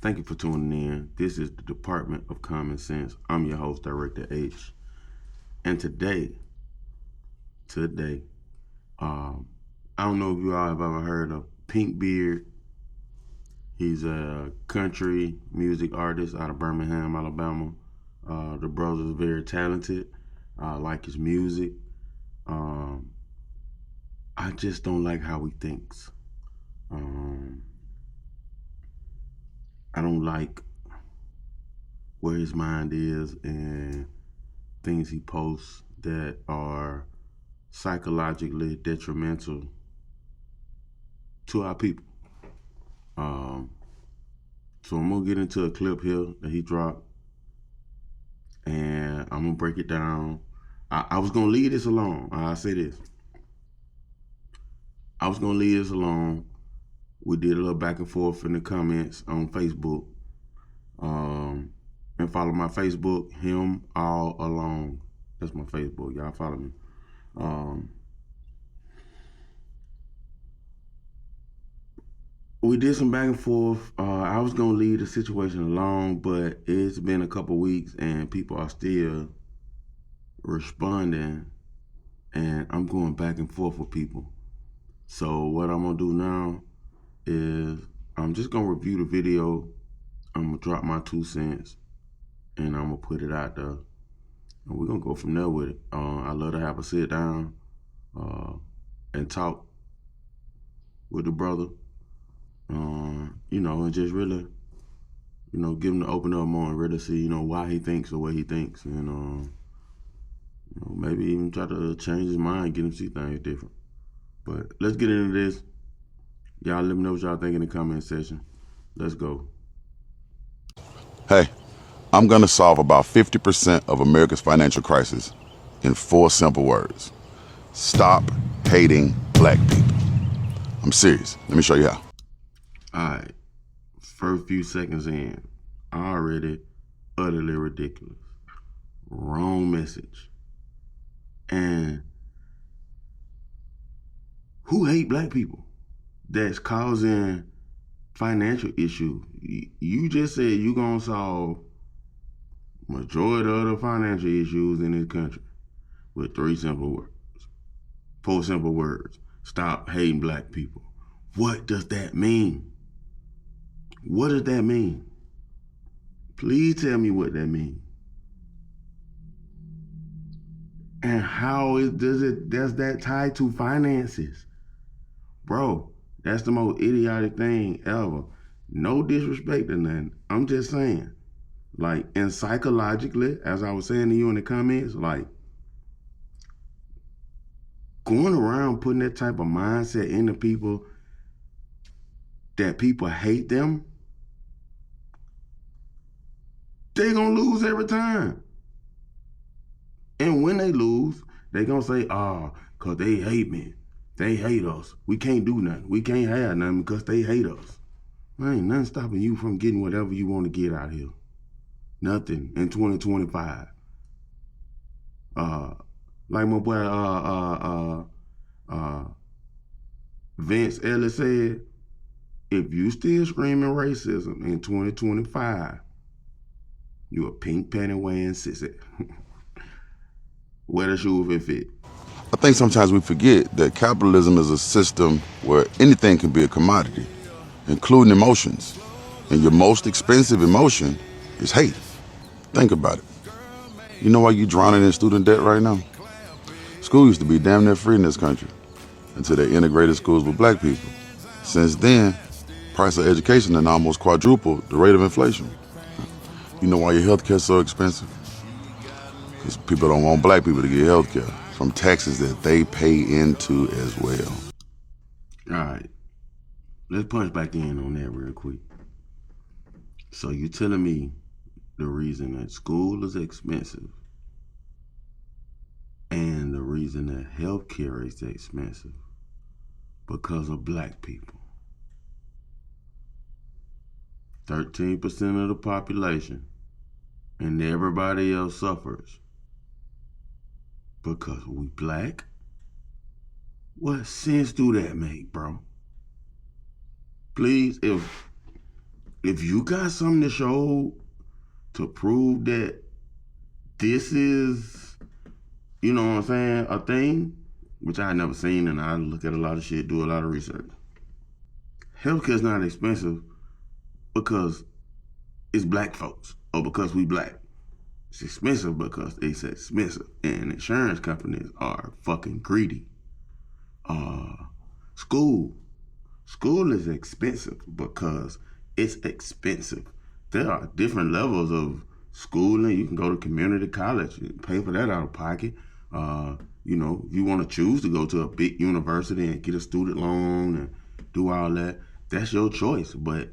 Thank you for tuning in. This is the Department of Common Sense. I'm your host, Director H. And today, I don't know if you all have ever heard of Pinkbeard. He's a country music artist out of Birmingham, Alabama. The brother's very talented. I like his music. I just don't like how he thinks. I don't like where his mind is and things he posts that are psychologically detrimental to our people. So I'm gonna get into a clip here that he dropped, and I'm gonna break it down. I was gonna leave this alone. I'll say this. I was gonna leave this alone. We did a little back and forth in the comments on Facebook. And follow my Facebook, Him All Along. That's my Facebook. Y'all follow me. We did some back and forth. I was gonna leave the situation alone, but it's been a couple weeks and people are still responding, and I'm going back and forth with people. So what I'm gonna do now is I'm just gonna review the video. I'm gonna drop my 2 cents, and I'm gonna put it out there, and we're gonna go from there with it. I love to have a sit down and talk with the brother, and just really, give him to open up more and really see, why he thinks the way he thinks, and maybe even try to change his mind, get him to see things different. But let's get into this. Y'all let me know what y'all think in the comment section. Let's go. Hey, I'm going to solve about 50% of America's financial crisis in 4 simple words. Stop hating black people. I'm serious. Let me show you how. All right. First few seconds in, already utterly ridiculous. Wrong message. And who hate black people? That's causing financial issue. You just said you gonna solve majority of the financial issues in this country with 3 simple words. 4 simple words. Stop hating black people. What does that mean? What does that mean? Please tell me what that means. And how does that tie to finances? Bro, that's the most idiotic thing ever. No disrespect or nothing. I'm just saying. And psychologically, as I was saying to you in the comments, going around putting that type of mindset into people that people hate them, they gonna lose every time. And when they lose, they gonna say, cause they hate me. They hate us. We can't do nothing. We can't have nothing because they hate us. There ain't nothing stopping you from getting whatever you want to get out here. Nothing in 2025. Like my boy Vince Ellis said, if you still screaming racism in 2025, you a pink panty wearing sissy. Wear the shoe if it fit. I think sometimes we forget that capitalism is a system where anything can be a commodity, including emotions. And your most expensive emotion is hate. Think about it. You know why you're drowning in student debt right now? School used to be damn near free in this country until they integrated schools with black people. Since then, price of education has almost quadrupled the rate of inflation. You know why your health care is so expensive? Because people don't want black people to get health care from taxes that they pay into as well. All right. Let's punch back in on that real quick. So you're telling me the reason that school is expensive and the reason that healthcare is expensive because of black people. 13% of the population and everybody else suffers because we black? What sense do that make, bro? Please, if If you got something to show to prove that this is, you know what I'm saying, a thing, which I never seen, and I look at a lot of shit, do a lot of research. Healthcare's not expensive because it's black folks or because we black. It's expensive because it's expensive, and insurance companies are fucking greedy. School is expensive because it's expensive. There are different levels of schooling. You can go to community college and pay for that out of pocket. You know, if you want to choose to go to a big university and get a student loan and do all that, that's your choice. But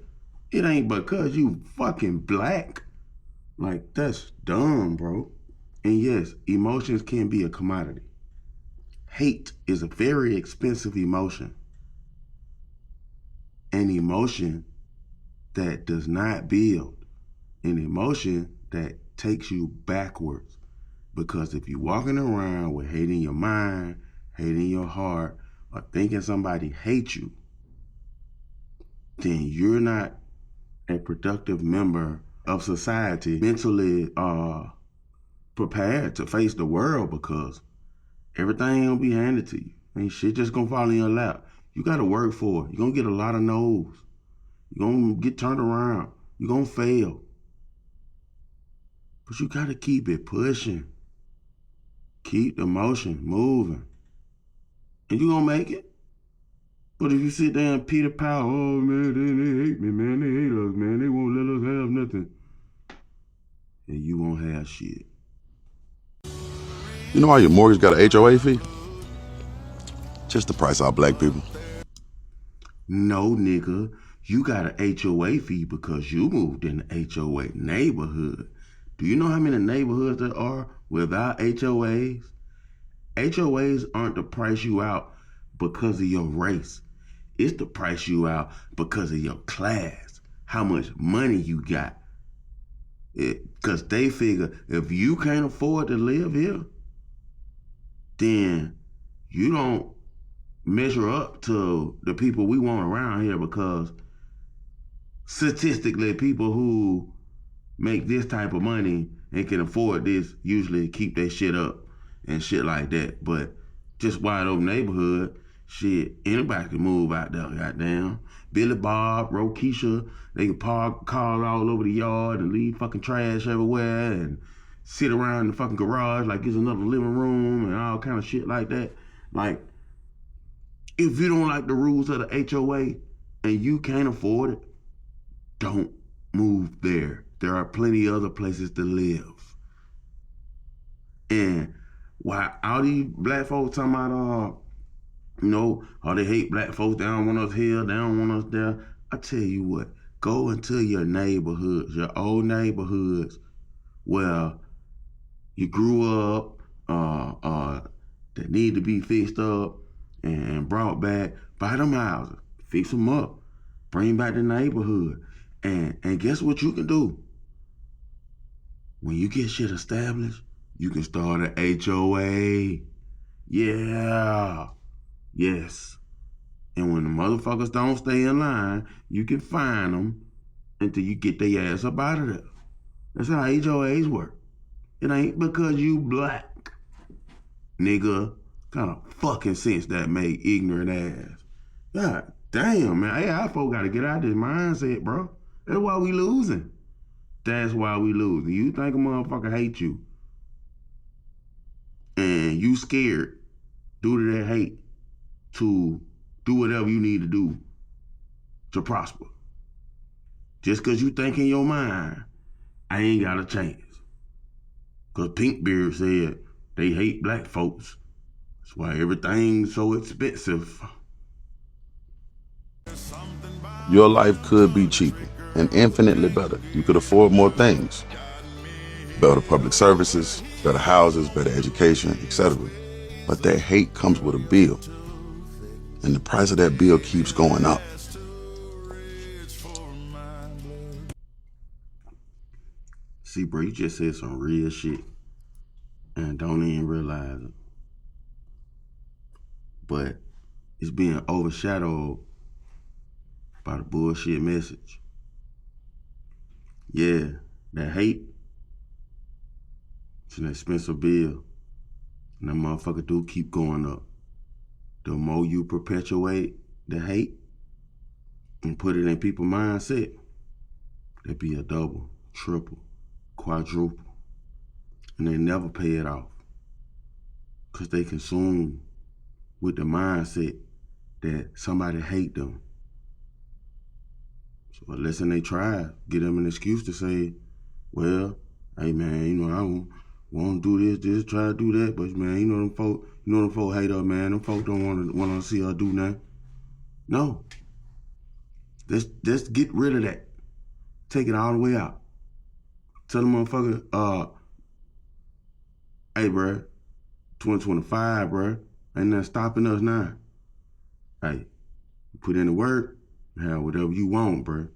it ain't because you fucking black. Like, that's dumb, bro. And yes, emotions can be a commodity. Hate is a very expensive emotion. An emotion that does not build. An emotion that takes you backwards. Because if you're walking around with hate in your mind, hate in your heart, or thinking somebody hates you, then you're not a productive member of society, mentally prepared to face the world, because everything ain't gonna be handed to you. Ain't shit just gonna fall in your lap. You gotta work for it. You're gonna get a lot of no's. You're gonna get turned around. You're gonna fail. But you gotta keep it pushing. Keep the motion moving. And you're gonna make it. But if you sit there and Peter Powell, oh man, they hate me, man, they hate us, man, they won't let us have nothing. And you won't have shit. You know why your mortgage got an HOA fee? Just to price out black people. No, nigga, you got an HOA fee because you moved in the HOA neighborhood. Do you know how many neighborhoods there are without HOAs? HOAs aren't to price you out because of your race. It's to price you out because of your class, how much money you got. Because they figure if you can't afford to live here, then you don't measure up to the people we want around here, because statistically, people who make this type of money and can afford this usually keep their shit up and shit like that. But just wide open neighborhood, shit, anybody can move out there, goddamn. Billy Bob, Rokisha, they can park cars all over the yard and leave fucking trash everywhere and sit around in the fucking garage like it's another living room and all kind of shit like that. Like, if you don't like the rules of the HOA and you can't afford it, don't move there. There are plenty of other places to live. And while all these black folks talking about, they hate black folks, they don't want us here, they don't want us there. I tell you what, go into your neighborhoods, your old neighborhoods where you grew up, that need to be fixed up and brought back. Buy them houses, fix them up, bring back the neighborhood. And guess what you can do? When you get shit established, you can start an HOA. Yeah. Yes. And when the motherfuckers don't stay in line, you can fine them until you get their ass up out of there. That's how HOAs work. It ain't because you black. Nigga, kind of fucking sense that make, ignorant ass. God damn, man. Hey, our folk gotta get out of this mindset, bro. That's why we losing. That's why we losing. You think a motherfucker hate you and you scared due to that hate to do whatever you need to do to prosper. Just because you think in your mind, I ain't got a chance. Because Pinkbeard said they hate black folks. That's why everything's so expensive. Your life could be cheaper and infinitely better. You could afford more things. Better public services, better houses, better education, etc. But that hate comes with a bill. And the price of that bill keeps going up. See, bro, you just said some real shit and don't even realize it. But it's being overshadowed by the bullshit message. Yeah, that hate, it's an expensive bill. And that motherfucker do keep going up. The more you perpetuate the hate and put it in people's mindset, that'd be a double, triple, quadruple. And they never pay it off. Because they consume with the mindset that somebody hate them. So listen, they try, get them an excuse to say, well, hey man, you know, I don't want to do this, try to do that, but man, you know them folk hate her, man. Them folk don't want to see her do nothing. No. Let's get rid of that. Take it all the way out. Tell the motherfucker, hey, bruh, 2025, bruh, ain't nothing stopping us now. Hey, put in the work, have whatever you want, bruh.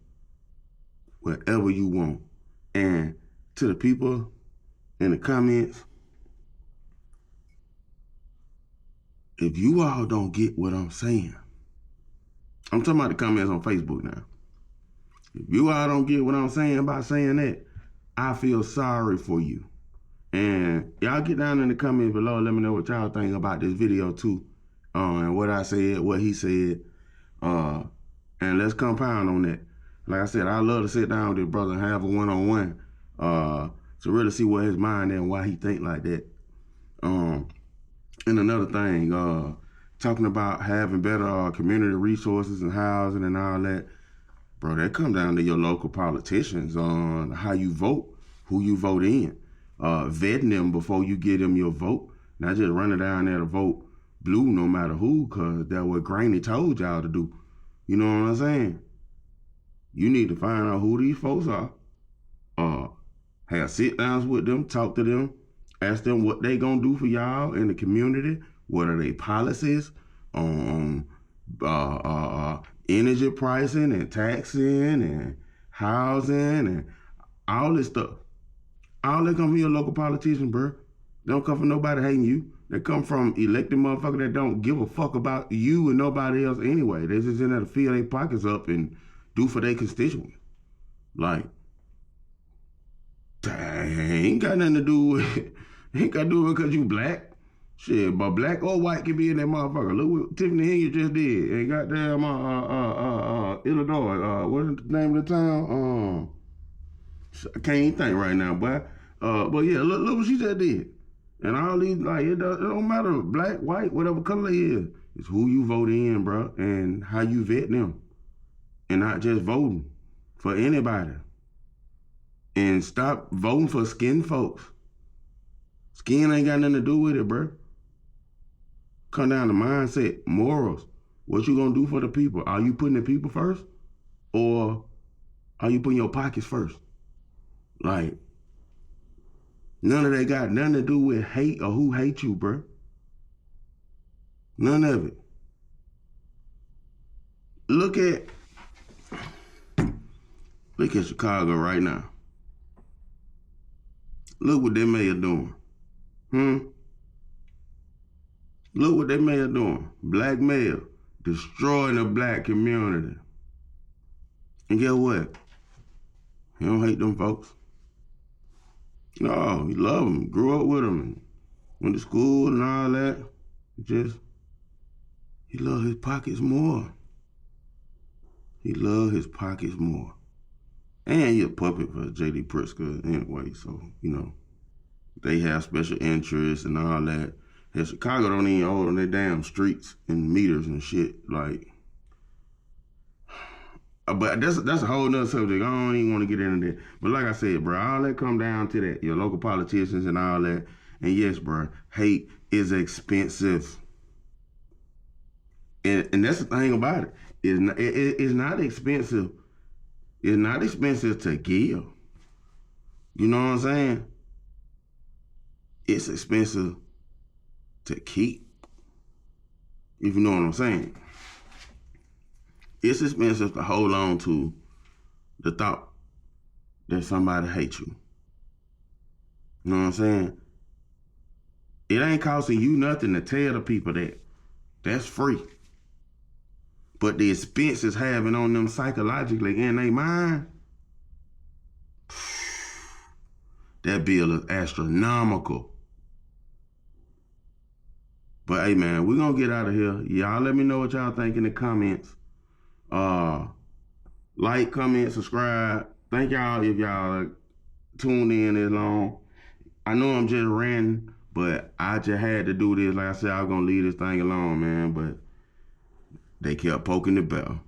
Whatever you want. And to the people in the comments, if you all don't get what I'm saying, I'm talking about the comments on Facebook now. If you all don't get what I'm saying by saying that, I feel sorry for you. And y'all get down in the comments below. Let me know what y'all think about this video too. And what I said, what he said. And let's compound on that. Like I said, I love to sit down with this brother and have a one-on-one to really see what his mind is and why he think like that. And another thing, talking about having better community resources and housing and all that, bro, that come down to your local politicians on how you vote, who you vote in, vetting them before you give them your vote. Not just running down there to vote blue no matter who, because that's what Granny told y'all to do. You know what I'm saying? You need to find out who these folks are, have sit-downs with them, talk to them, ask them what they gonna do for y'all in the community, what are their policies on energy pricing and taxing and housing and all this stuff. All that come from your local politicians, bro. They don't come from nobody hating you. They come from elected motherfuckers that don't give a fuck about you and nobody else anyway. They just in there to fill their pockets up and do for their constituents. Like, ain't got nothing to do with ain't got to do with because you black. Shit, but black or white can be in that motherfucker. Look what Tiffany Hilliard just did. And goddamn Illinois. What's the name of the town? I can't even think right now, but yeah, look what she just did. And all these, like, it don't matter, black, white, whatever color they is. It's who you vote in, bro, and how you vet them. And not just voting for anybody. And stop voting for skin folks. Skin ain't got nothing to do with it, bro. Come down to mindset, morals. What you gonna do for the people? Are you putting the people first? Or are you putting your pockets first? Like, none of that got nothing to do with hate or who hates you, bro. None of it. Look at Chicago right now. Look what their mayor doing. Look what their mayor doing. Black mayor. Destroying the black community. And guess what? He don't hate them folks. No, he love them. Grew up with them. And went to school and all that. He love his pockets more. He love his pockets more. And he a puppet for J.D. Pritzker anyway, so, you know, they have special interests and all that. And Chicago don't even own their damn streets and meters and shit, like. But that's a whole nother subject. I don't even want to get into that. But like I said, bro, all that come down to that. Your local politicians and all that. And yes, bro, hate is expensive. And that's the thing about it. It's not expensive. It's not expensive to give. You know what I'm saying? It's expensive to keep. If you know what I'm saying. It's expensive to hold on to the thought that somebody hates you. You know what I'm saying? It ain't costing you nothing to tell the people that. That's free. But the expense is having on them psychologically in their mind, That bill is astronomical. But hey, man, we're going to get out of here. Y'all let me know what y'all think in the comments. Like, comment, subscribe. Thank y'all if y'all tuned in this long. I know I'm just ranting, but I just had to do this. Like I said, I was going to leave this thing alone, man. But they kept poking the bell.